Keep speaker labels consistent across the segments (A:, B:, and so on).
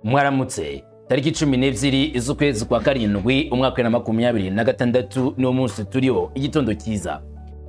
A: Mwaramutse tariki 12 z'ukwezi kwa karindwi umwaka wa 2026 ni umunsi turiho igitondo cyiza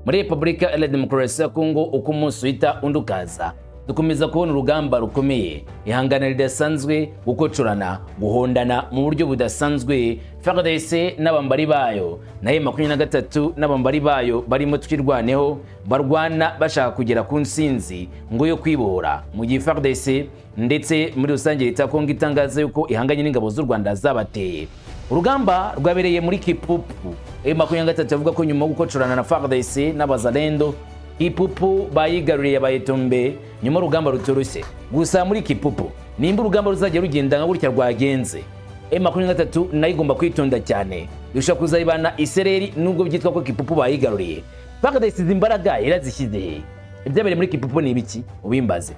A: muri Republika ya Demokarasi ya Kongo. Uko umunsi uhita undukaza dukomeza kubona urugamba rukomeye, ihangana ridasanzwe, gukocorana, guhondana mu buryo budasanzwe. FARDC n'abambari bayo na M23 n'abambari bayo barimo twirwaneho, barwana bashaka kugera ku nsinzi ngo yo kwibohora, mu gihe FARDC ndetse muri rusange leta Kongo itangaza yuko ihanganye n'ingabo z'u Rwanda zabateye. Urugamba rwabereye muri Kipupu. M23 avuga ko nyuma yo gukocorana na FARDC n'abazalendo, Kipupu bayigaruriye Bayetombe nyuma urugamba rutoroshye. Gusa muri Kipupu nimba urugamba ruzajya rugenda nka gutya rwagenze, M23 nayo igomba kwitonda cyane, bishobora kuzayibana isereri nubwo byitwa ko Kipupu bayigaruriye. FARDC imbaraga irazishyize. Ibyabereye muri Kipupu ni ibiki ubimbaze.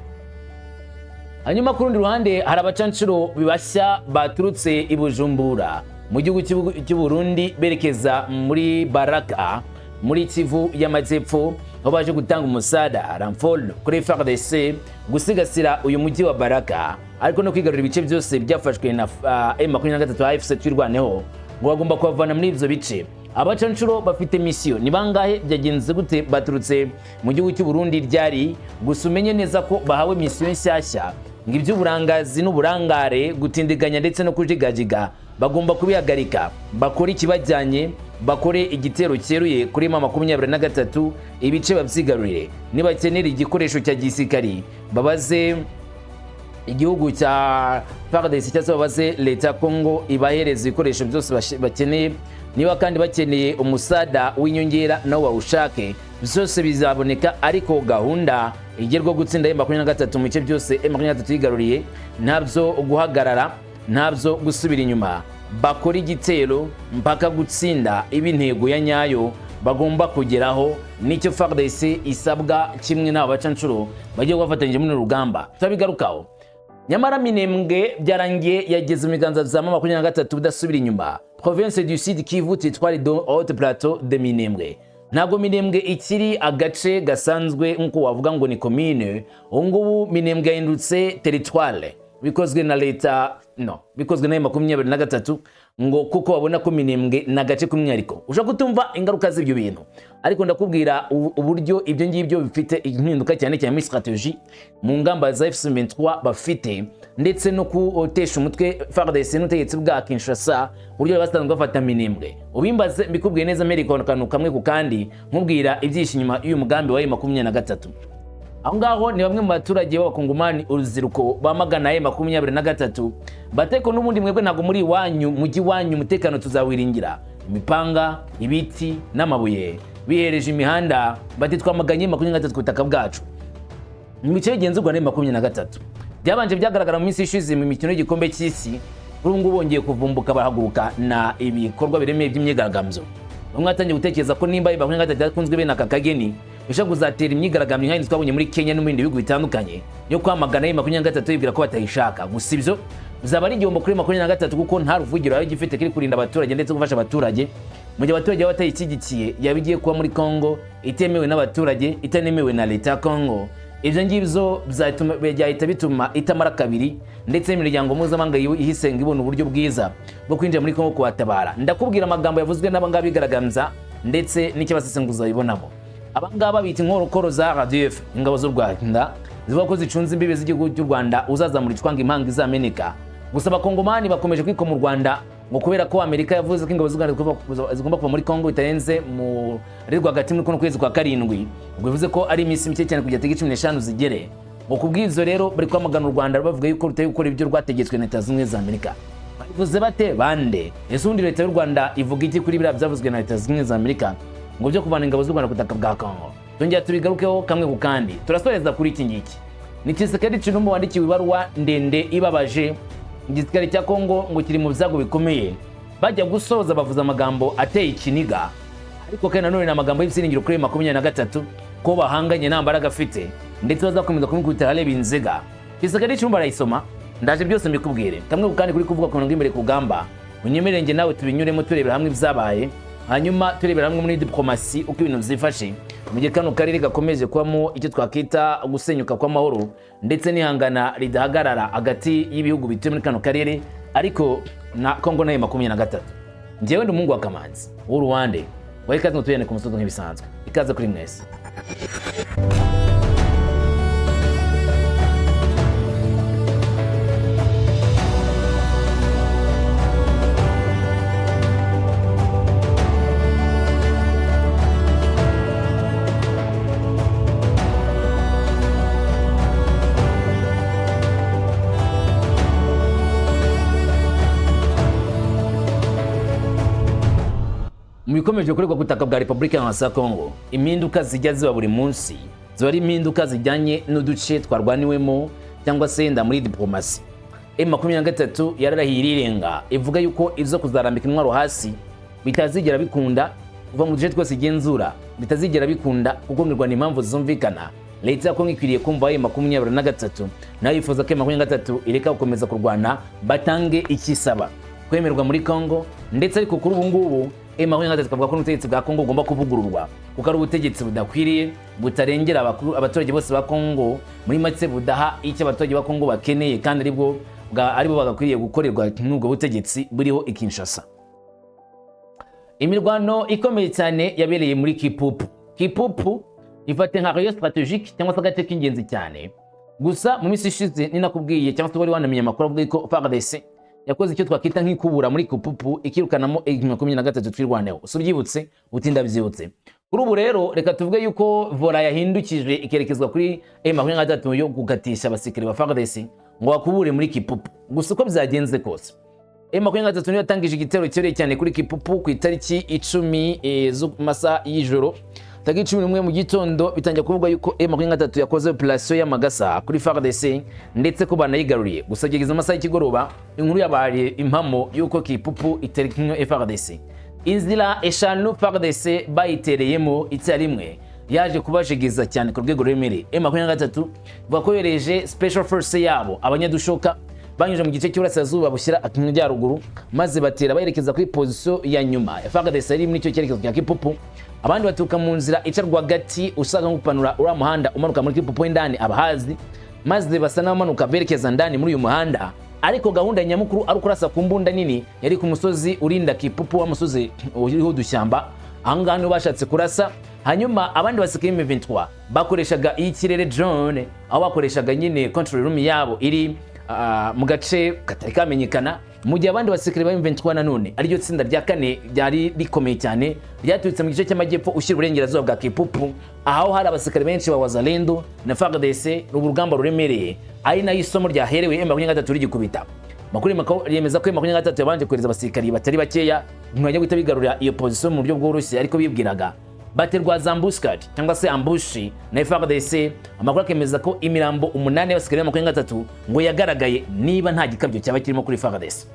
A: Hanyuma ku rundi ruhande hari abacancuro bibashya baturutse i Bujumbura mu gihugu cy'u Burundi berekeza muri Baraka muri Kivu y'Amajyepfo, aho baje gutanga umusada ramfol kuri FARDC gusigasira uyu mujyi wa Baraka, ariko no kwigarurira ibice byose byafashwe na M23 AFC twirwaneho ngo bagomba kubavana muri ibyo bice. Abacancuro bafite mission ni bangahe, byagenze gute, baturutse mu gihugu cy'u Burundi ryari? Gusa umenye neza ko bahawe mission nshyashya ngo iby'uburangazi n'uburangare, gutindiganya ndetse no kujigajiga bagomba kubihagarika, bakora ikibajyanye, bakore igitero cyeruye kuri M23 ibice babyigarurire. Nibakenera igikoresho cya gisirikari babaze igihugu cya FARDC cyangwa babaze leta ya Kongo ibahereza ibikoresho byose bakeneye. Niba kandi bakeneye umusada w'inyongera nawo wawushake, byose bizaboneka, ariko gahunda igerwa gutsinda M23 mu bice byose M23 yigaruriye ntabyo guhagarara, ntabyo gusubira inyuma, bakora igitero mpaka gutsinda ibintego ya nyayo bagomba kugeraho. Nicyo FARDC isabwa kimwe n'abacancuro bagiye gufatanyije muri rugamba, tutabigarukaho. Nyamara Minembwe byarangiye yageze mu biganza bya M23 budasubira inyuma. Province du Sud Kivu Territoire de Haute Plateau de Minembwe. Ntabwo Minembwe ikiri agace gasanzwe nkuko wavuga ngo ni commune. Ngubu Minembwe yahindutse territoire bikozwe na leta, bikozwe na M23 ngo kuko babona ko Minembwe na gace kumwihariko. Ushaka kutumva ingaruka z'ibyo bintu, ariko ndakubwira uburyo ibyo ngibyo bifite impinduka cyane cyane muri strategie mu ngamba za F23 bafite, ndetse no kutesha umutwe FARDC n'utegetsi bwa Kinshasa uburyo basanzwe bafata Minembwe. Ubimbaze mbikubwiye neza Amerika kantu kamwe ku kandi, nkubwira ibyinshi nyuma y'uyu mugambi wa M23. Aho ngaho ni bamwe mu baturage b'abakongomani uruziriko bamagana M23 bateko n'ubundi mwebwe ntago muri wanyu mugi wanyu umutekano tuzawiringira imipanga, ibiti n'amabuye bihereje imihanda, bati twamaganye M23 ku butaka bwacu. Mu bice bigenzurwa na M23 byabanje byagaragara mu minsi ishize mu mikino y'igikombe cy'isi, kuri ngo bongeye kuvumbuka bahaguruka na ibikorwa biremeye by'imyigaragambyo. Bamwe batangiye gutekereza ko nimba M23 yakunzwe bene aka kageni bisha kuzatera imyigaragambyo nk'indi twabonye muri Kenya no mu bindi bihugu bitandukanye yo kwamagana M23 yibwira ko batayishaka. Gusa ibyo bizaba ari igihombo kuri M23 kuko nta ruvugiro yayo gifite kiri kurinda abaturage ndetse gufasha abaturage, mu gihe abaturage batayikigikiye yabigiye kuba muri Kongo itemewe n'abaturage, itanemewe na leta ya Kongo. Ibyo ngibyo byahita bituma itamara kabiri, ndetse n'imiryango mpuzamahanga ihisenga ibona uburyo bwiza bwo kwinjira muri Kongo kubatabara. Ndakubwira amagambo yavuzwe n'abangaba bigaragambya ndetse n'ikibasesenguza ibonamo. Abangaba bita inkorokoro za RDF, ingabo z'u Rwanda zivuga ko zicunze imbibe z'igihugu cy'u Rwanda uzazamura icwanga impanga izameneka. Gusa abakongomani bakomeje kwikoma mu Rwanda ngo kubera ko Amerika yavuze ko ingabo z'u Rwanda zigomba kuva muri Kongo bitarenze mu hagati muri kwezi kwa karindwi, ubwo bivuze ko ari iminsi mike cyane kujya tariki 15 zigere. Ngo kubwizo rero bari kwamagana u Rwanda bavuga yuko ruteye gukora ibyo rwategetswe na Leta Zunze Ubumwe za Amerika. Bavuze bate bande? Ese undi Leta y'u Rwanda ivuga iki kuri biriya byavuzwe na Leta Zunze Ubumwe za Amerika ngo byo kuvana ingabo z'u Rwanda ku butaka bwa Kongo? Tongera tubigarukeho kamwe ku kandi. Turasoreza kuri iki ngiki. Ni Tshisekedi Tshilombo wandikiwe ibaruwa ndende ibabaje igisirikare cya Kongo ngo kiri mu byago bikomeye. Bajya gusoza bavuza amagambo ateye ikiniga, ariko kandi nanone amagambo y'ibisiringiro kuri M23 ko bahanganye nta mbaraga afite, ndetse bazakomeza kumukubita harebe inzega. Tshisekedi Tshilombo arayisoma, ndaje byose mbikubwire kamwe ku kandi kuri kuvuga ku ngingo imbere ku gamba. Unyemerenge nawe tubinyuremo turebera hamwe ibyabaye hanyuma turebera hamwe muri diplomasi uko ibintu vyifashe mu gihe kano karere gakomeje kubamo icyo twakita gusenyuka kw'amahoro ndetse n'ihangana ridahagarara hagati y'ibihugu bituye muri kano karere ariko na Kongo na M23. Njyewe ndi umuhungu wa Kamanzi w'Uruwande, wahe ikaze mutuyane ku musozo nk'ibisanzwe. Ikaze kuri mwese. Mu bikomeje gukorerwa ku butaka bwa Repubulika ya Kongo, impinduka zijya ziba buri munsi ziba ari impinduka zijyanye n'uduce twarwaniwemo cyangwa se nda muri diplomasi. M23 yararahiye irirenga ivuga yuko izo kuzarambika intwaro hasi bitazigera bikunda kuva mu duce twose igenzura, bitazigera bikunda kuko ngirwana impamvu zumvikana. Leta ya Kongo ikwiriye kumva M23 nayo yifuza ko M23 ireka gukomeza kurwana batange ikisaba kwemerwa muri Kongo, ndetse ariko kuri ubu ngubu M23 kavuga ko n'ubutegetsi bwa Kongo ugomba kuvugururwa kuko ari ubutegetsi budakwiriye butarengera abaturage bose ba Kongo, muri make budaha icyo abaturage ba Kongo bakeneye kandi aribo bagakwiriye gukorerwa n'ubwo butegetsi buriho i Kinshasa. Imirwano ikomeye cyane yabereye muri Kipupu. Kipupu ifate nka rayon stratégique cyangwa se agace k'ingenzi cyane. Gusa mu minsi ishize ninakubwiye cyangwa se wari wanamenye amakuru avuga ko FARDC yakoze icyo twakita nk'ikubura muri Kipupu ikirukanamo M23 twirwaneho. Usubyibutse utinda byibutse. Kuri ubu rero reka tuvuge yuko Vola yahindukije ikerekezwa kuri M23 yo gukatisha abasikiri ba FARDC ngo bakubure muri Kipupu. Gusa uko byagenze kose M23 niyo yatangije igitero cyereye cyane kuri Kipupu ku itariki 10 z'umasa y'ijoro. Tariki 11 mu gitondo bitangiye kuvuga yuko M23 yakoze operation y'amagasa kuri FARDC ndetse ko banayigaruriye. Gusa gigeze amasaha y'ikigoroba inkuru yabaye impamo yuko Kipupu iterekinyo FARDC. Inzira eshanu FARDC bayitereyemo icyarimwe yaje kubashigeza cyane ku rwego rw'imere. M23 bakoyereje special force yabo abanyadushoka banyuje mu gice cy'Uburasirazuba bushyira akinjya ruguru, maze batera bayerekeza kuri position ya nyuma ya FARDC ari muri cyo cyerekezo cya Kipupu. Abandi batuka mu nzira icarwa gati usaga ngupanura ura muhanda umanuka muri Kipupu indani abahazi, maze basa n'amanuka berekeza ndani muri uyu muhanda. Ariko gahunda nyamukuru ari kurasa ku mbunda nini yari ku musozi urinda Kipupu wa musozi uriho dushyamba. Ahangano bashatse kurasa, hanyuma abandi basikeye M23 bakoreshaga ikirere drone, aho bakoreshaga nyine control room yabo iri mu gace katari kamenyekana, mu gihe abandi basikire ba M23 nanone ari ryo tsinda rya kane ryari rikomeye cyane ryaturutse mu gice cy'amajyepfo ushyira uburengerazuba bwa Kipupu, aho hari abasikire benshi ba Wazalendo na FARDC urugamba ruremereye ari nayo isomo ryaherewe M23 rigikubita. Makuru yemeza ko M23 yabanje kohereza abasikari batari bakeya nyuma yo guhita bigarurira iyo position mu buryo bworoshye, ariko bibwiraga baterwa zambuscade cyangwa se ambushi na FARDC. Amakuru akemeza ko imirambo 8 y'abasikari ba M23 ngo yagaragaye niba nta gikabyo cyaba kirimo kuri FARDC.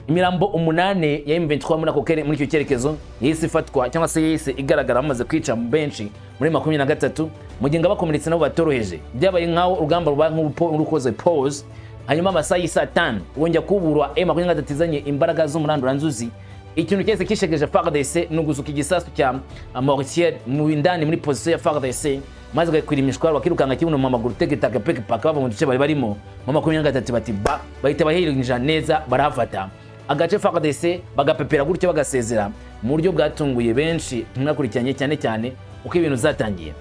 A: Imirambo 8 ya M23 muri icyo cyerekezo yise ifatwa cyangwa se yise igaragara bamaze kwica benshi muri 23 mu gihe bakomeretse nabo batoroheje. Byabaye nkaho urugamba ruba nk'urukoze pause, hanyuma amasaha y'isa 5 wongera kuburwa M23 izanye imbaraga z'umuranduranzuzi. Ikintu cyese kishegeje FARDC nuguzuka igisasu cya mortier mu indani muri position ya FARDC, maze gakwirimishwa bakirukanga kibuno mu maguru tegetaga peke paka bava mu duce bari barimo mu 23 bati ba bahita bahirinja neza barafata agace FARDC bagapepera gutyo bagasezera mu buryo bwatunguye benshi mwakurikiranye cyane uko ibintu zatangiye.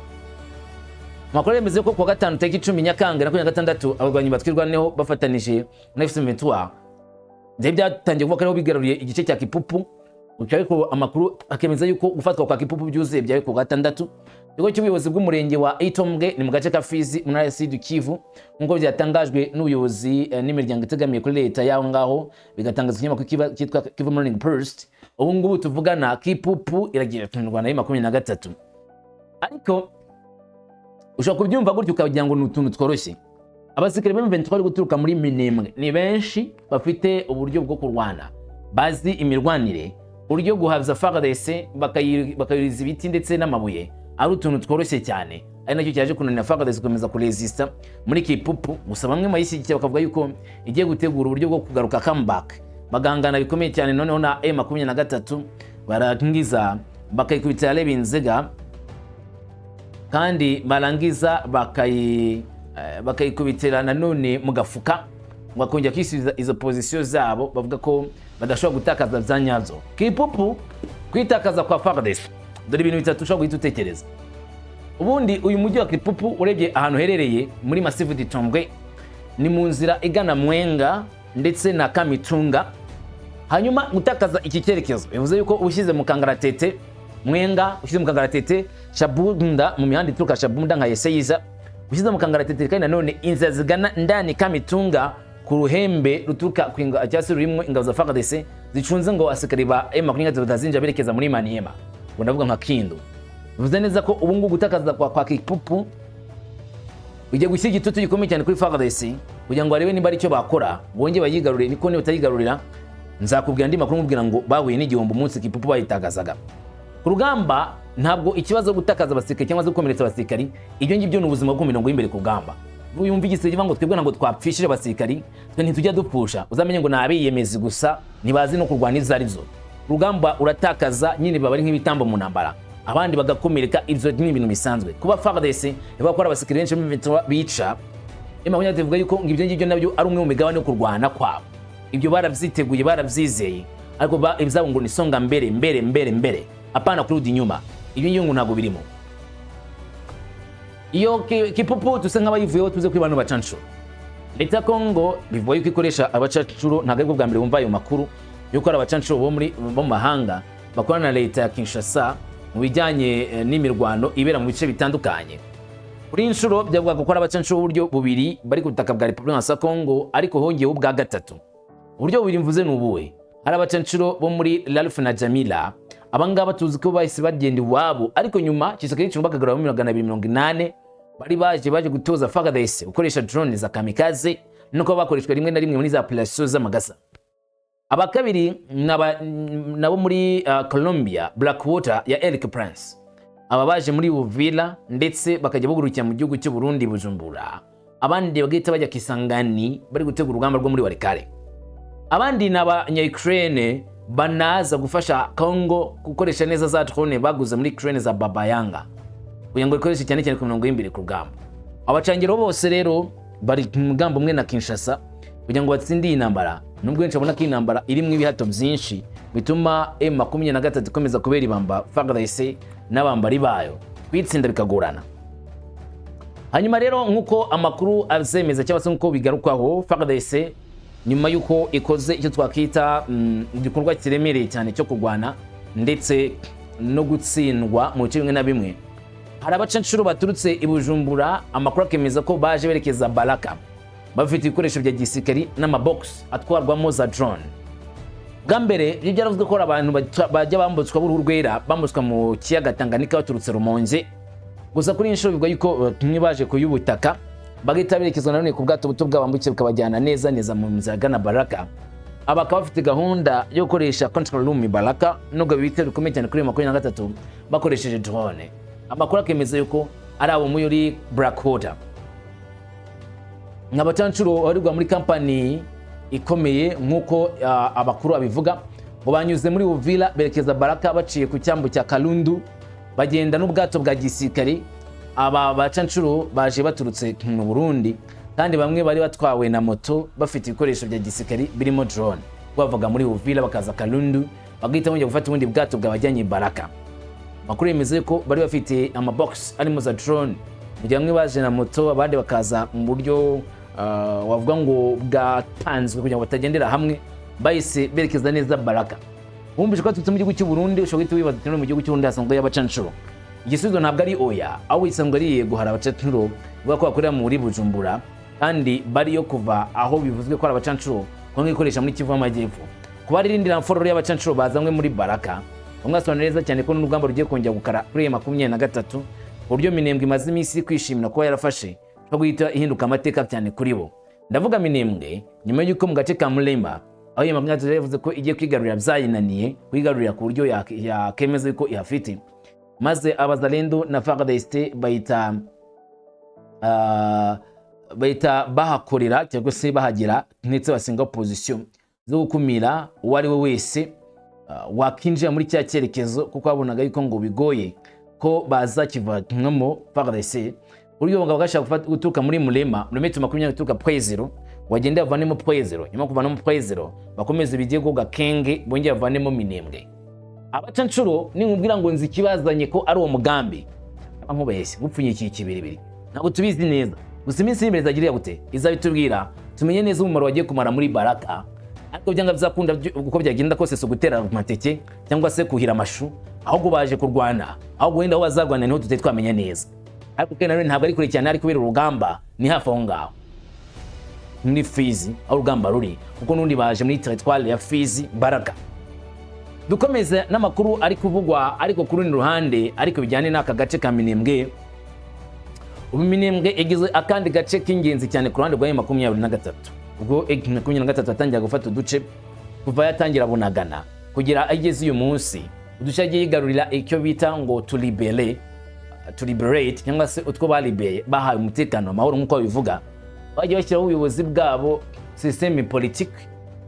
A: Makuru yemeze ko ku gatanu tariki 10 Nyakanga na 26 abarwanyi batwirwaneho bafatanije na M23 byatangiye kuvuga ko bigaruriye igice cya Kipupu. Ariko amakuru akemeza yuko gufatwa kwa Kipupu byuzuye byawe ku gatandatu. Ikigo cy'ubuyobozi bw'umurenge wa Itombwe ni mu gace ka Fizi mu ntara ya Sud Kivu, nk'uko byatangajwe n'ubuyobozi n'imiryango itegamiye kuri leta yaho ngaho, bigatangazwa ikinyamakuru cyitwa Kivu Morning Post. Ubu ngubu tuvugana Kipupu iragiye kunirwana na M23. Ariko ushobora kubyumva gutyo ukagira ngo ni utuntu tworoshye. Abasikare M23 bari guturuka muri Minembwe ni benshi bafite uburyo bwo kurwana, bazi imirwanire, uburyo guhaza FARDC bakayiriza ibiti ndetse n'amabuye ari utuntu tworoshye cyane. Ari nacyo cyaje kunanira FARDC gukomeza kuresista muri Kipupu. Gusa bamwe mayishyigikiye bakavuga yuko igiye gutegura uburyo bwo kugaruka comeback bagangana bikomeye cyane noneho na M23 barangiza bakayikubitira Lebinziga kandi barangiza bakayikubitira nanone mu gafuka bakongera kwisubiza izo position zabo bavuga ko badashobora gutakaza byanyabyo. Kipupu kwitakaza kwa FARDC dore ibintu bitatu ushobora guhita utekereza. Ubundi uyu mujyi wa Kipupu urebye ahantu herereye muri Massive d'Itombwe ni mu nzira igana Mwenga ndetse na Kamitunga. Hanyuma gutakaza iki cyerekezo bivuze yuko ushyize mu Kangaratete Mwenga, ushyize mu Kangaratete Shabunda, mu mihanda ituruka Shabunda nka Yeseyiza, ushyize mu Kangaratete kandi nanone inzira zigana ndani Kamitunga ku ruhembe ruturuka kwinga cyase rurimo ingabo za FARDC zicunze ngo asikari ba M23 batazinja berekeza muri Maniema. Ngo ndavuga nka Kindu. Bivuze neza ko ubu ngubu gutakaza kwa Kipupu ujye gushyira igitutu gikomeye cyane kuri FARDC kugira ngo barebe niba ari cyo bakora bonge bayigarurire, niko niba batayigarurira nzakubwira ndi makuru nkubwira ngo bahuye n'igihombo umunsi Kipupu bayitagazaga. Ku rugamba ntabwo ikibazo gutakaza abasirikare cyangwa gukomeretsa abasirikare, ibyo ngibyo ni ubuzima bwo mirongo y'imbere ku rugamba. Uyumva igisirikare ngo twebwe ngo twapfishije abasirikare twe ntitujya dupfusha, uzamenye ngo nabiyemezi gusa ntibazi no kurwana izarizo. Rugamba uratakaza nyine baba ari nk'ibitambo mu ntambara, abandi bagakomereka. Ibyo ni ibintu bisanzwe kuba FARDC bakora abasirikare benshi bica M23 ivuga yuko ngibyo ngibyo nabyo ari umwe mu migabane yo kurwana kwabo. Ibyo barabyiteguye barabyizeye, ariko ibizabo ngo nisonga mbere apana kurudi inyuma. Ibyo ngibyo ngo ntago birimo. Iyo Kipupu tuse nk'abayivuyeho tuze kuri bantu bacanshuro. Leta Kongo bivuye yuko ikoresha abacanshuro, ntago aribwo bwa mbere bumva ayo makuru yuko ari abacanshuro bo mu mahanga bakorana na leta ya Kinshasa mu bijyanye n'imirwano ibera mu bice bitandukanye. Kuri inshuro byavuga ko ari abacanshuro uburyo bubiri bari ku butaka bwa Repubulika ya Kongo, ariko hongeyeho ubwa gatatu. Uburyo bubiri mvuze n'ubuwe, hari abacanshuro bo muri Ralph na Jamila. Abangaba tuzi ko bahise bagenda iwabo, ariko nyuma Kisakiri cyumba kagara mu 280 bari baje gutoza FARDC ukoresha drone za kamikaze, nuko bakoreshwa rimwe na rimwe muri za operation z'amagasa. Abakabiri nabo muri Colombia Blackwater ya Eric Prince, aba baje muri Uvira ndetse bakajya bugurukira mu gihugu cy'u Burundi Bujumbura. Abandi bagahita bajya Kisangani bari gutegura urugamba rwo muri Walikale. Abandi n'abanya-Ukraine banaza gufasha Kongo gukoresha neza za drone baguze muri Ukraine za Babayanga kugira ngo ikoreshe cyane cyane ku mirongo y'imbere ku rugamba. Abacangiro bose rero bari mu mugambo umwe na Kinshasa kugira ngo batsinde iyi ntambara, nubwo benshi babona ko iyi ntambara irimo ibihato byinshi bituma M23 ikomeza kubera ibamba FARDC n'abambari bayo kwitsinda bikagorana. Hanyuma rero nkuko amakuru azemeza cyangwa se nkuko bigarukwaho, FARDC nyuma yuko ikoze icyo twakita igikorwa kiremereye cyane cyo kurwana ndetse no gutsindwa mu bice bimwe na bimwe, hari abacanshuro baturutse i Bujumbura amakuru akemeza ko baje berekeza Baraka bafite ibikoresho bya gisirikari n'amabox atwarwamo za drone. Bwa mbere ibyo byaravuzwe ko abantu bajya bambutswa b'uruhu rwera bambutswa mu kiyaga Tanganyika baturutse Rumonge, gusa kuri inshuro bivuga yuko tumwe baje kuyubutaka bagahita berekezwa nanone ku bwato buto bw'abambutse bukabajyana neza mu nzira gana Baraka. Abakaba bafite gahunda yo gukoresha control room Baraka nubwo bibitero bikomeye cyane kuri 23 bakoresheje drone. Amakuru akemeza yuko ari abo muri Blackwater n'abacanshuro barirwa muri company ikomeye nkuko abakuru abivuga, ngo banyuze muri Uvira berekeza Baraka baciye ku cyambu cya Kalundu bagenda n'ubwato bwa gisirikare. Aba bacanshuro baje baturutse mu Burundi kandi bamwe bari batwawe na moto bafite ibikoresho bya gisirikare birimo drone, bavuga muri Uvira bakaza Kalundu bagahita bongera gufata ubundi bwato bwabajyanye Baraka. Makuru yemeze ko bari bafite amabox arimo za drone, mu gihe bamwe baje na moto abandi bakaza mu buryo wavuga ngo bwatanzwe kugira ngo batagendera hamwe, bahise berekeza neza Baraka. Wumvise ko tutse mu gihugu cy'u Burundi ushobora guhita wibaza ati mu gihugu cy'u Burundi hasanzwe y'abacanshuro. Igisubizo ntabwo ari oya, aho isanzwe ari yego, hari abacanshuro bavuga ko bakorera muri Bujumbura kandi bari yo kuva aho bivuzwe ko ari abacanshuro ko ngikoresha muri Kivu y'Amajyepfo. Kuba rindira mfororo y'abacanshuro bazamwe muri Baraka, umwasobanura neza cyane ko n'urugamba rugiye kongera gukara kuri 23 uburyo Minembwe imaze iminsi kwishimira ko yarafashe no guhita ihinduka amateka cyane kuri bo. Ndavuga Minembwe nyuma y'uko mu gace ka Mulemba aho M23 yavuze ko igiye kwigarurira byayinaniye kwigarurira ku buryo yakemeza ko ihafite, maze abazalendo na FARDC bahita bahakorera cyangwa se bahagera ndetse basinga position zo gukumira uwari we wese wakinjira muri cya cyerekezo kuko babonaga yuko ngo bigoye ko baza kivanwamo FARDC. Uburyo bagabo gashaka guturuka muri Mulema metero 20 guturuka Pwezero, wagenda bavanemo Pwezero, nyuma kuvanamo Pwezero bakomeza Bigego Gakenge bongera bavanemo Minembwe. Abacancuro ninkubwira ngo nzi kibazanye ko ari uwo mugambi nkubeshye gupfunyikiye ikibiribiri ntabwo tubizi neza. Gusa iminsi imbere zagiriye gute izabitubwira tumenye neza umumaro wagiye kumara muri Baraka, ariko byanga bizakunda uko byagenda kose so gutera amateke cyangwa se kuhira amashu ahubwo baje kurwana, ahubwo wenda aho bazagwana niho tutari twamenya neza. Ariko kandi ntabwo ari kure cyane, ari kubera urugamba ni hafi aho ngaho muri Fizi aho urugamba ruri, kuko nundi baje muri territoire ya Fizi Baraka. Dukomeze n'amakuru ari kuvugwa ariko kuri ruhande ariko bijyane n'aka gace ka Minembwe. Minembwe igizwe akandi gace k'ingenzi cyane ku ruhande rwa M23. Ubwo M23 atangira gufata uduce kuva yatangira Bunagana kugira ageze uyu munsi, uduce yagiye yigarurira icyo bita ngo to liberate cyangwa se utwo balibeye bahaye umutekano amahoro nk'uko bivuga. Bagiye bashyiraho ubuyobozi bwabo, système politique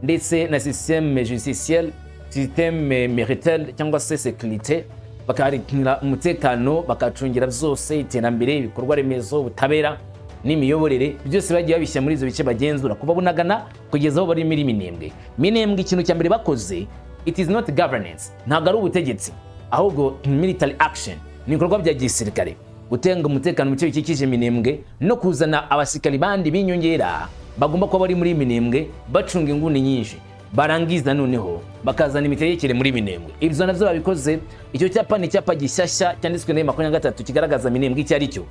A: ndetse na système justiciel, système militaire cyangwa se sécurité, bakarikira umutekano bakacungira byose, iterambere, ibikorwa remezo, ubutabera n'imiyoborere, byose bagiye babishya muri izo bice bagenzura kuva Bunagana kugeza aho bari muri Minembwe. Minembwe ikintu cya mbere bakoze, it is not governance, ntabwo ari ubutegetsi ahubwo military action, ni ibikorwa bya gisirikare, gutenga umutekano mu bice bikikije Minembwe no kuzana abasikari bandi binyongera bagomba kuba bari muri Minembwe bacunga inguni nyinshi, barangiza noneho bakazana imitegekere muri Minembwe. Ibyo navyo babikoze. Icyo cyapa ni cyapa gishyashya cyanditswe na M23 kigaragaza Minembwe icyo ari cyo.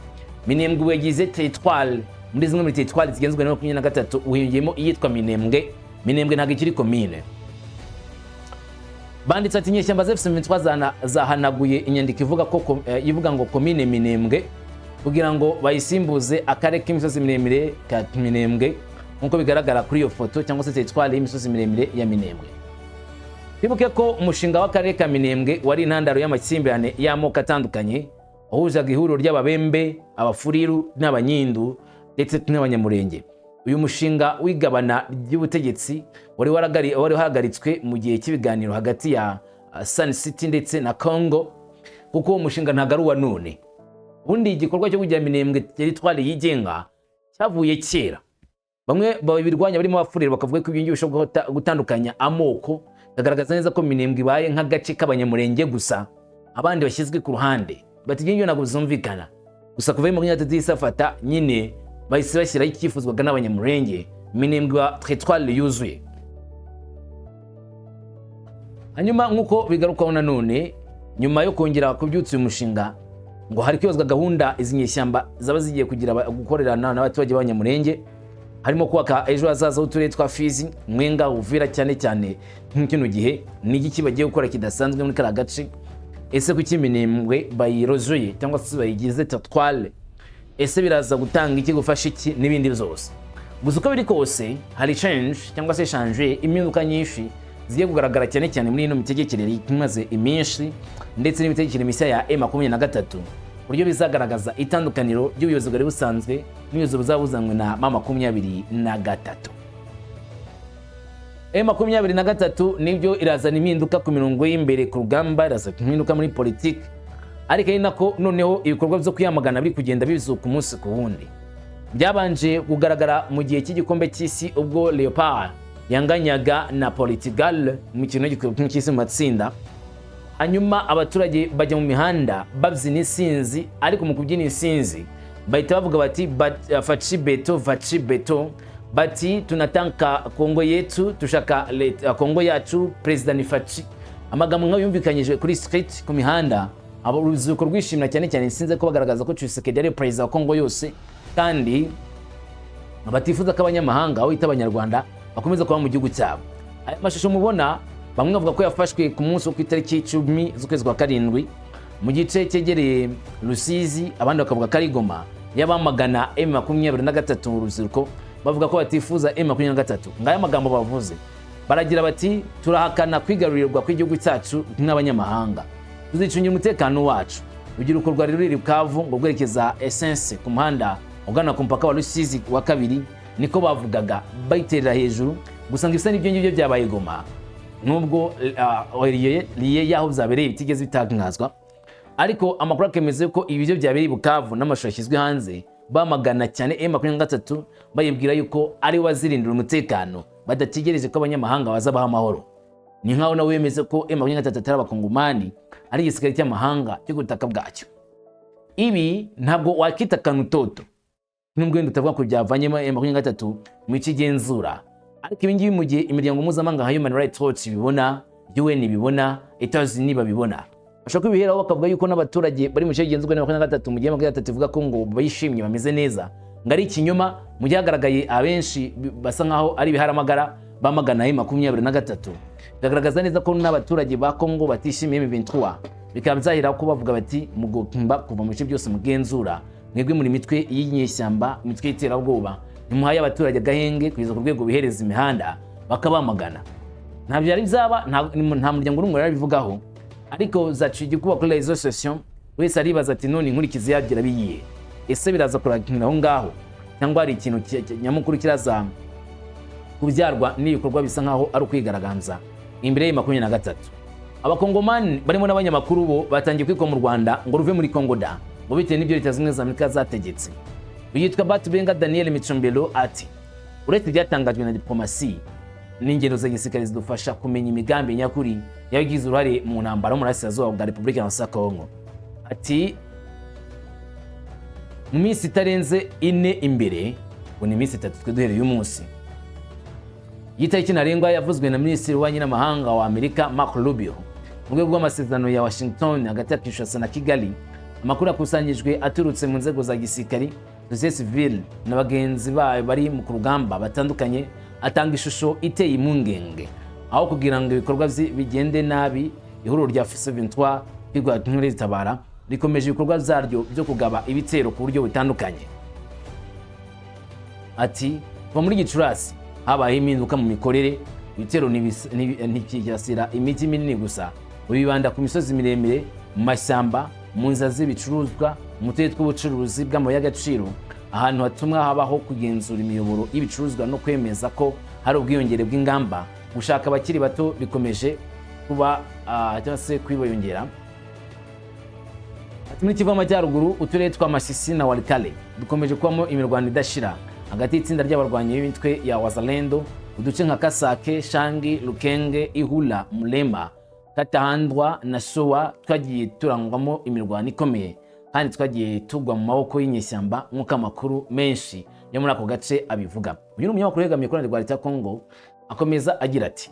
A: Minembwe yagize territoire, muri zimwe muri territoire zigenzwe na M23 uhingiyemo iyitwa Minembwe. Minembwe ntabwo ikiri commune. Banditse ati nyeshyamba z'F23 zahanaguye inyandiko ivuga ngo commune Minembwe kugira ngo bayisimbuze akarere k'imisozi miremire ka Minembwe nkuko bigaragara kuri iyo foto cyangwa se territoire y'imisozi miremire ya Minembwe. Bibuke ko umushinga w'akarere ka Minembwe wari intandaro y'amakimbirane y'amoko atandukanye wahuzaga ihuriro ry'Ababembe, Abafuriru n'Abanyindu ndetse n'Abanyamurenge. Uyu mushinga w'igabana ry'ubutegetsi wari uhagaritswe mu gihe cy'ibiganiro hagati ya Sun City ndetse na Congo, kuko uwo mushinga ntabwo ari uwa none. Ubundi igikorwa cyo kugira Minembwe territoire yigenga cyavuye kera. Bamwe babirwanya barimo Abafuriru bakavuga ko ibyo bishobora gutandukanya amoko, kagaragaza neza ko Minembwe ibaye nk'agace k'Abanyamurenge gusa, abandi bashyizwe ku ruhande. Bati ibyo ntabwo bizumvikana. Gusa kuva mu myaka y'isafata nyine bahise bashyiraho icyifuzwaga n'Abanyamurenge, Minembwe territoire yuzuye. Hanyuma nk'uko bigarukaho nanone, nyuma yo kongera kubyutsa uyu mushinga, ngo hari kwibazwa gahunda izi nyeshyamba zaba zigiye kugira gukorerana n'abaturage b'Abanyamurenge, harimo kubaka ejo hazaza h'uturere twa Fizi, Mwenga, Uvira cyane cyane nk'ikino gihe ni iki bagiye gukora kidasanzwe muri kara gace. Ese kuki Minembwe bayirozoye cyangwa se bayigize territoire, ese biraza gutanga iki, gufasha iki n'ibindi byose. Gusa uko biri kose hari change cyangwa se changer, impinduka nyinshi zigiye kugaragara cyane cyane muri ino mitegekere imaze iminsi ndetse n'imitegekere mishya ya M23, buryo bizagaragaza itandukaniro ry'ubuyobozi bwari busanzwe n'ubuyobozi buzabuzanwe na M23. M23 nibyo irazana impinduka ku mirongo y'imbere ku rugamba, irazana impinduka muri politiki, ariko ari nako noneho ibikorwa byo kwiyamagana biri kugenda bizuka umunsi ku wundi. Byabanje kugaragara mu gihe cy'igikombe cy'isi ubwo Leopard yanganyaga na Portugal mu kintu gikombe cy'isi mu matsinda. Hanyuma abaturage bajya mu mihanda babyina isinzi, ariko mu kubyina isinzi bahita bavuga bati faci beto, bati tunataka Kongo yetu, tushaka Kongo yacu, president ni faci. Amagambo nka yumvikanyije kuri street ku mihanda, abaruzuko rwishimira cyane cyane sinze ko bagaragaza ko Tshisekedi ari president wa Kongo yose, kandi batifuza ko abanyamahanga aho ita abanyarwanda bakomeza kuba mu gihugu cyabo. Aya mashusho mubona bamwe bavuga ko yafashwe ku munsi wo ku itariki 10 z'ukwezi kwa karindwi mu gice cyegereye Rusizi, abandi bakavuga ko ari Goma, y'abamagana M23 mu ruziriko bavuga ko batifuza M23. Ngaya magambo bavuze, baragira bati turahakana kwigarurirwa kw'igihugu cyacu n'abanyamahanga, tuzicungira umutekano wacu. Urubyiruko rwari ruri Bukavu ngo gwerekeza Essence ku muhanda ugana ku mpaka wa Rusizi wa kabiri, niko bavugaga bayiterera hejuru. Gusa ngo ibisa n'ibyo ngibyo byabaye Goma, nubwo liye yaho zabereye bitigeze bitangazwa, ariko amakuru akemeza ko ibyo byabereye Bukavu n'amashusho yashyizwe hanze bamagana cyane M23 bayibwira yuko ari wazirindira umutekano badategereje ko abanyamahanga bazabaha amahoro. Ni nkaho nawe wemeze ko M23 atari abakongomani, ari igisirikare cy'amahanga cyo gutaka bwacyo. Ibi ntabwo wakita kanutoto nubwo ndutavuga ko byavanyemo M23 mu kigenzura, ariko ibi ngibi mu gihe imiryango mpuzamahanga nka Human Rights Watch bibona, UN bibona, Etats-Unis babibona, bashaka kubiheraho bakavuga yuko n'abaturage bari mu kigenzurwa M23 mu gihe M23 ivuga ko ngo bayishimye bameze neza, ngari ikinyoma mu gihagaragaye abenshi basa nkaho ari biharamagara bamagana M23. Biragaragaza neza ko n'abaturage ba Kongo batishimiye M23, bikaba byahira ko bavuga bati mugomba kuva mu bice byose mugenzura, mwebwe muri mitwe y'inyeshyamba, mitwe y'iterabwoba, nimuhaye abaturage agahenge kugeza ku rwego bihereza imihanda bakabamagana. Ntabyo yari byaba, nta muryango n'umwe yarabivugaho, ariko zaciye kuba kuri les associations wese aribaza ati none inkurikizi yagira biyiye, ese biraza kurangira aho ngaho cyangwa ari ikintu nyamukuru kiraza kubyarwa n'ibikorwa bisa nkaho ari ukwigaragaza imbere y'23. Abakongomani barimo n'abanyamakuru bo batangiye kwikwa mu Rwanda ngo ruve muri Kongo da, ngo bitewe n'ibyo Leta zimwe za Amerika zategetse. Yitwa Batubenga Daniel Micombero ati uretse byatangajwe na diplomasi n'ingero za gisirikare zidufasha kumenya imigambi nyakuri yagize uruhare mu ntambara mu Burasirazuba bwa Repubulika ya Kongo. Ati mu minsi itarenze 4 imbere, ngo ni minsi 3 twe duhereye uyu munsi, yitariki ntarengwa yavuzwe na Minisitiri w'Ububanyi n'Amahanga wa Amerika Marco Rubio mu rwego rw'amasezerano ya Washington hagati ya Kinshasa na Kigali. Amakuru akusanyijwe aturutse mu nzego za gisirikare, société civile na bagenzi bayo bari mu rugamba batandukanye atanga ishusho iteye impungenge, aho kugira ngo ibikorwa bigende nabi ihuriro rya F23 rigwa tabara rikomeje ibikorwa byaryo byo kugaba ibitero ku buryo butandukanye. Ati kuva muri Gicurasi habaye impinduka mu mikorere, ibitero ntibyasira imijyi minini gusa, bibanda ku misozi miremire, mu mashyamba, mu nzira z'ibicuruzwa, mu turere tw'ubucuruzi bw'amabuye y'agaciro, ahantu hatumwa habaho kugenzura imiyoboro y'ibicuruzwa no kwemeza ko hari ubwiyongere bw'ingamba. Gushaka abakiri bato bikomeje kuba cyangwa se kwiyongera. Ati muri Kivu y'Amajyaruguru uturere twa Masisi na Walikale dukomeje kubamo imirwano idashira hagati y'itsinda ry'abarwanyi b'imitwe ya Wazalendo, uduce nka Kasake, Shangi, Lukenge, Ihula, Mulema, Katahandwa na Sowa twagiye turangwamo imirwano ikomeye kandi twagiye tugwa mu maboko y'inyeshyamba nk'uko amakuru menshi yo muri ako gace abivuga. Uyu ni umunyamakuru yegamiye ku rwa Leta ya Kongo, akomeza agira ati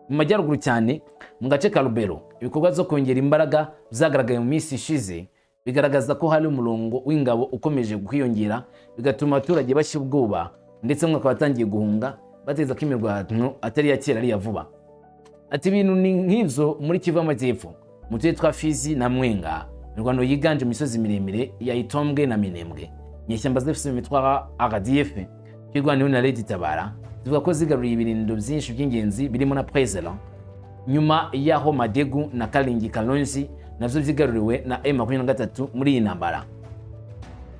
A: mu majyaruguru cyane mu gace ka Lubero ibikorwa zo kongera imbaraga zagaragaye mu minsi ishize, bigaragaza ko hari umurongo w'ingabo ukomeje kwiyongera, bigatuma abaturage bashya ubwoba ndetse mwaka batangiye guhunga bateza ko imirwano atari ya kera ari ya vuba. Ati ibintu ni nk'ivyo muri Kivu y'Amajyepfo mu turere twa Fizi na Mwenga, imirwano yiganje mu misozi miremire ya Itombwe na Minembwe. Inyeshyamba zifite imitwara RDF kirwaniwe na Leta Tabara zivuga ko zigaruriye ibirindo byinshi by'ingenzi birimo na Prezela, nyuma yaho Madegu na Kalingi Kalonzi navyo zigaruriwe na M23 muri iyi ntambara.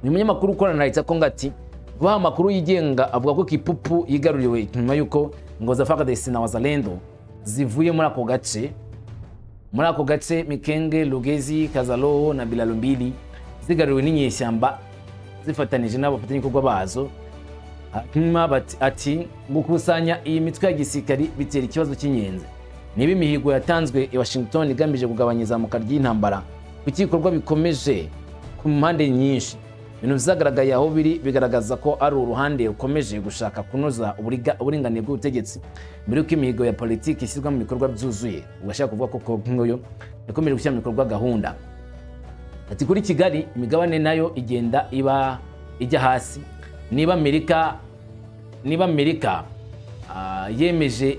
A: Uyu munyamakuru ukorana na Leta ya Kongo ati vuba amakuru yigenga avuga ko Kipupu yigaruriwe nyuma yuko ingabo za FARDC na Wazalendo zivuye muri ako gace Mikenge, Lugezi, Kazalo na Bilalo mbili zigaruriwe n'inyeshyamba zifatanije n'abafatanyabikorwa bazo. Ati gukusanya iyi mitwe ya gisirikari bitera ikibazo cy'inyenzi. Niba imihigo yatanzwe i Washington igamije kugabanya izamuka ry'intambara kuko ibikorwa bikomeje ku mpande nyinshi, ibintu bizagaragaye aho biri bigaragaza ko ari uruhande rukomeje gushaka kunoza uburinganire bw'ubutegetsi mbere y'uko imihigo ya politiki ishyirwa mu bikorwa byuzuye. Ugashaka kuvuga ko Kongo yakomeje gushyira mu bikorwa gahunda. Ati kuri Kigali imigabane nayo igenda ijya hasi. Niba Amerika yemeje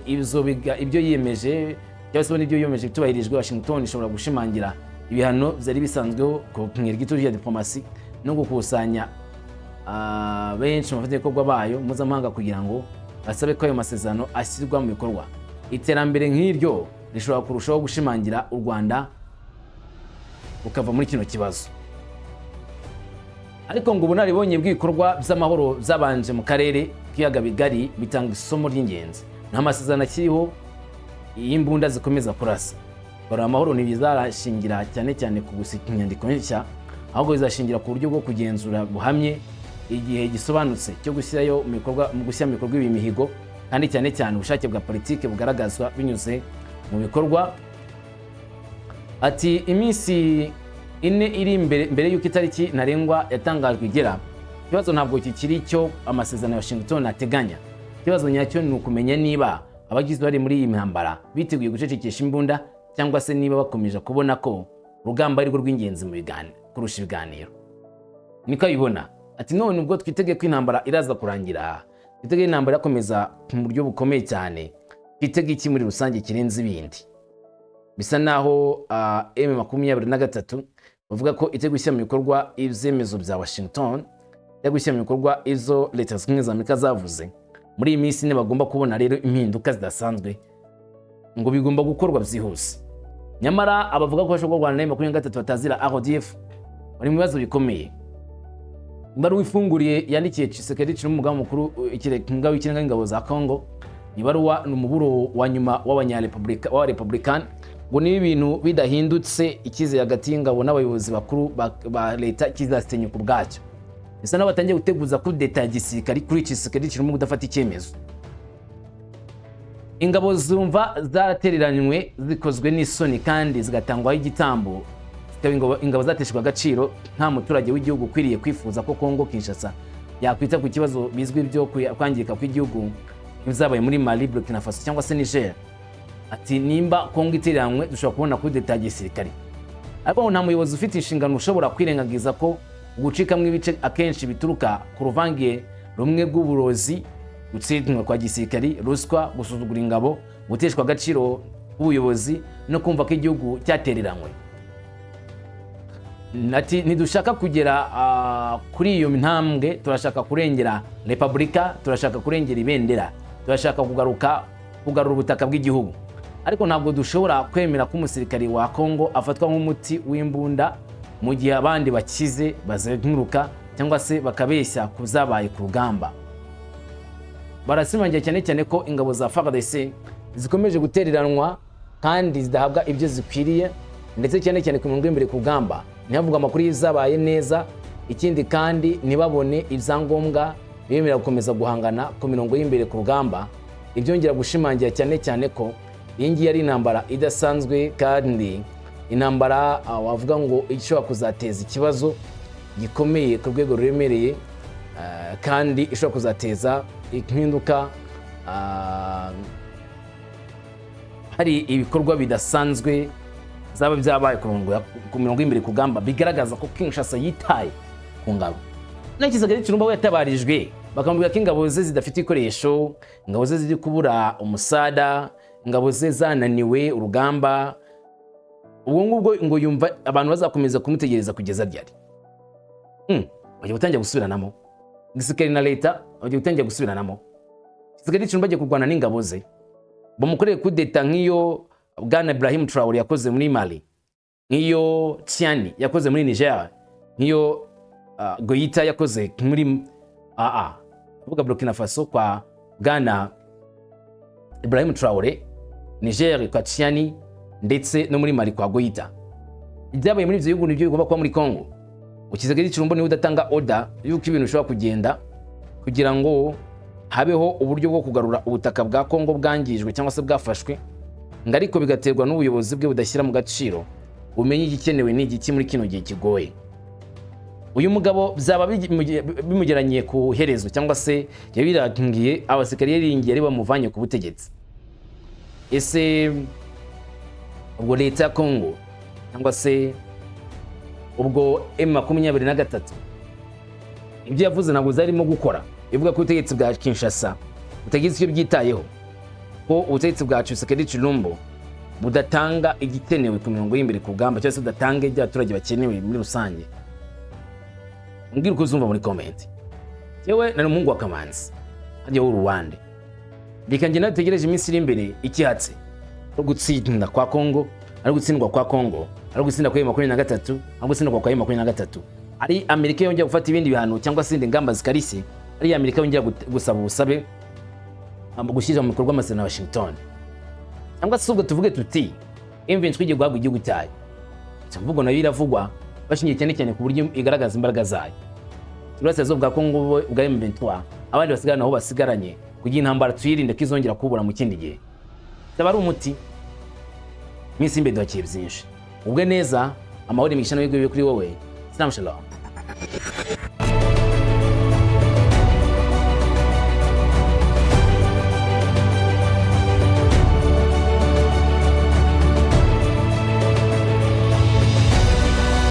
A: ibyo yiyemeje cyangwa se n'ibyo yiyemeje bitubahirijwe, Washington ishobora gushimangira ibihano byari bisanzweho ku nkirigito ya diplomasi no gukusanya benshi mu bafatanyabikorwa bayo mpuzamahanga kugira ngo basabe ko ayo masezerano ashyirwa mu bikorwa. Iterambere nk'iryo rishobora kurushaho gushimangira u Rwanda ukava muri kino kibazo. Ariko ngo ubunararibonye bw'ibikorwa by'amahoro zabanje mu karere k'ibiyaga bigari bitanga isomo ry'ingenzi. Nta masezerano akiriho imbunda zikomeza kurasa. Kugarura amahoro ntibizashingira cyane cyane ku gusika inyandiko nshya, ahubwo bizashingira ku buryo bwo kugenzura buhamye igihe gisobanutse cyo gushyira mu bikorwa ibi mihigo, kandi cyane cyane ubushake bwa politike bugaragazwa binyuze mu bikorwa. Ati iminsi 4 iri mbere y'uko itariki ntarengwa yatangajwe igera, ikibazo ntabwo kikiri cyo amasezerano ya Washington ateganya. Ikibazo nyacyo ni ukumenya niba abagize bari muri iyi ntambara biteguye gucecekesha imbunda, cyangwa se niba bakomeje kubona ko urugamba ari rwo rw'ingenzi mu biganiro kurusha ibiganiro. Niko abibona. Ati none ubwo twitege ko intambara iraza kurangira, twitege intambara yakomeza mu buryo bukomeye cyane, twitege iki muri rusange kirenze ibindi. Bisa naho M23 bavuga ko iteguye gushyira mu bikorwa ibyemezo bya Washington, iteguye gushyira mu bikorwa izo Leta Zunze Ubumwe za Amerika zavuze. Muri iyi minsi bagomba kubona rero impinduka zidasanzwe ngo bigomba gukorwa byihuse. Nyamara abavuga ko bashobora kurwana na M23 batazira RDF bari mu bibazo bikomeye. Ibaruwa ifunguriye yandikiye Tshisekedi n'umugaba mukuru umugaba w'ikirenga w'ingabo za Congo, ibaruwa n'umuburo wa nyuma w'abarepublican ngo niba ibintu bidahindutse ikize hagati y'ingabo n'abayobozi bakuru ba leta kizasenyuka ubwacyo. Bisa naho batangiye guteguza ko leta ya gisirikari kuri Tshisekedi kirimo kudafata icyemezo. Ingabo zumva zaratereranywe zikozwe n'isoni kandi zigatangwaho igitambo, ingabo zateshejwe agaciro. Nta muturage w'igihugu ukwiriye kwifuza ko Congo Kinshasa yakwita ku kibazo bizwi byo kwangirika kw'igihugu bizabaye muri Mali, Burkina Faso cyangwa se Niger. Ati nimba Congo itereranywe dushobora kubona kuri leta ya gisirikari, ariko nta muyobozi ufite inshingano ushobora kwirengagiza ko gucikamwe ibice akenshi bituruka ku ruvangiye rumwe rw'uburozi, gutsindwa kwa gisirikari, ruswa, gusuzugura ingabo, guteshwa agaciro k'ubuyobozi no kumva ko igihugu cyatereranywe. Ati ntidushaka kugera kuri iyo ntambwe, turashaka kurengera Repubulika, turashaka kurengera ibendera, turashaka kugarura ubutaka bw'igihugu, ariko ntabwo dushobora kwemera ko umusirikari wa Congo afatwa nk'umuti w'imbunda mu gihe abandi bakize bazenguruka cyangwa se bakabeshya kuzabaye ku rugamba. Barasimangira cyane cyane ko ingabo za FARDC zikomeje gutereranwa kandi zidahabwa ibyo zikwiriye, ndetse cyane cyane ku mirongo y'imbere ku rugamba ntihavuga amakuru yizabaye neza. Ikindi kandi ntibabone ibyangombwa bemera gukomeza guhangana ku mirongo y'imbere ku rugamba. Ibyongera gushimangira cyane cyane ko iyi ngiyi ari intambara idasanzwe, kandi intambara wavuga ngo ishobora kuzateza ikibazo gikomeye ku rwego ruremereye, kandi ishobora kuzateza impinduka. Hari ibikorwa bidasanzwe zaba byabaye ku mirongo y'imbere ku rugamba bigaragaza ko Kinshasa yitaye ku ngabo. N'Tshisekedi Tshilombo yatabarijwe bakamubwira ko ingabo ze zidafite ikoresho, ingabo ze ziri kubura umusada, ingabo ze zananiwe urugamba. Ubwo ngubwo ngo yumva abantu bazakomeza kumutegereza kugeza ryari. Bagiye gutangira gusubiranamo gisirikare na leta, bagiye gutangira gusubiranamo. Tshisekedi Tshilombo agiye kurwana n'ingabo ze bamukoreye kudeta nk'iyo Bwana Ibrahim Traoré yakoze muri Mali, nk'iyo Tiani yakoze muri Niger, nk'iyo Goïta yakoze muri vuga Burkina Faso kwa Bwana Ibrahim Traoré, Niger kwa Tiani, ndetse no muri Mali kwa Goïta. Ibyabaye muri ibyo bihugu nibyo bigomba kuba muri Congo. Tshisekedi Tshilombo niwe udatanga order yuko ibintu bishobora kugenda kugira ngo habeho uburyo bwo kugarura ubutaka bwa Congo bwangijwe cyangwa se bwafashwe, ariko bigaterwa n'ubuyobozi bwe budashyira mu gaciro umenye igikenewe n'igiki muri kino gihe kigoye. Uyu mugabo byaba bimugeranye ku herezo cyangwa se yabirangiye abasirikari yaringiye ari bamuvanye ku butegetsi. Ese ubwo leta ya Congo cyangwa se ubwo M23 ibyo yavuze ntabwo zarimo gukora, ivuga ko ubutegetsi bwa Kinshasa butagize icyo byitayeho, ko ubutegetsi bwa Tshisekedi Tshilombo budatanga igikenewe ku mirongo y'imbere ku rugamba cyangwa se budatanga ibyo abaturage bakenewe muri rusange. Mbwira uko uzumva muri comment. Yewe nari umuhungu wa Kamanzi hajya w'Uruwande, reka njye nategereje iminsi iri imbere ikihatse no gutsinda kwa Congo, ari gutsindwa kwa Congo, ari gutsinda kwa M23, ari gutsindwa kwa M23, ari Amerika yongera gufata ibindi bihano cyangwa se indi ngamba zikarise, ari Amerika yongera gusaba ubusabe gushyira mu bikorwa amasezerano ya Washington, cyangwa se ubwo tuvuge tuti M23 igiye guhabwa igihugu cyayo. Icyo mvugo nayo iravugwa bashingiye cyane cyane ku buryo igaragaza imbaraga zayo. Burasirazuba bwa Kongo bwa M23 abandi basigarana aho basigaranye kugira intambara tuyirinde kizongera kubura mu kindi gihe. Byaba ari umuti minsi imbere duhakiye byinshi. Ubwe neza amahoro imigisha n'ibigwi kuri wowe. Salam shalom.